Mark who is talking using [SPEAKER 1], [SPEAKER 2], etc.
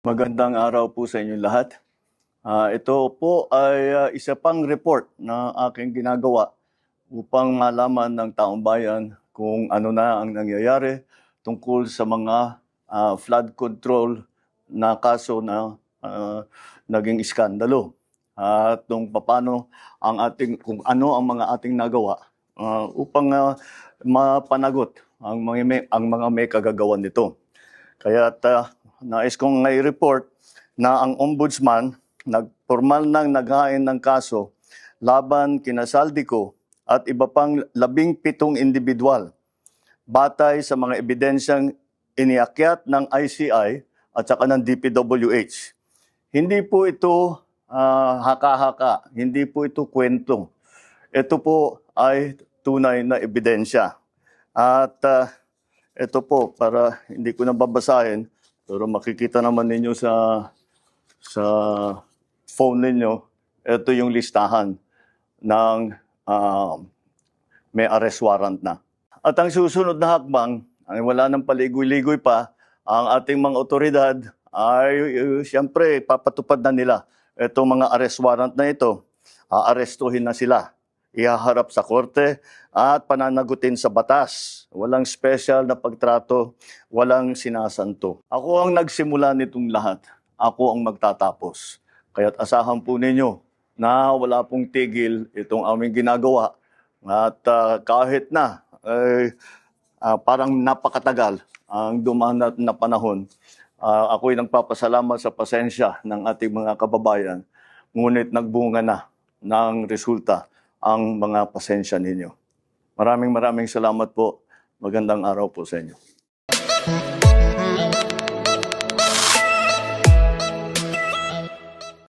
[SPEAKER 1] Magandang araw po sa inyo lahat. Ito po ay isa pang report na aking ginagawa upang malaman ng taong bayan kung ano na ang nangyayari tungkol sa mga flood control na kaso na naging iskandalo. At kung ano ang mga ating nagawa upang mapanagot ang mga may kagagawan nito. Kaya nais kong i-report na ang ombudsman formal nang naghain ng kaso laban kina Saldico at iba pang 17 individual batay sa mga ebidensyang iniakyat ng ICI at saka ng DPWH. Hindi po ito haka-haka, hindi po ito kwento. Ito po ay tunay na ebidensya. At ito po, para hindi ko na babasahin, pero makikita naman ninyo sa phone ninyo, ito yung listahan ng may arrest warrant na. At ang susunod na hakbang, ay wala nang paligoy-ligoy pa, ang ating mga otoridad ay siyempre papatupad na nila itong mga arrest warrant na ito. Aarestuhin na sila, ihaharap sa korte at pananagutin sa batas. Walang special na pagtrato, walang sinasanto. Ako ang nagsimula nitong lahat. Ako ang magtatapos. Kaya't asahan po ninyo na wala pong tigil itong aming ginagawa. At kahit na parang napakatagal ang dumaan na panahon, ako'y nagpapasalamat sa pasensya ng ating mga kababayan. Ngunit nagbunga na ng resulta ang mga pasensya ninyo. Maraming salamat po. Magandang araw po sa inyo.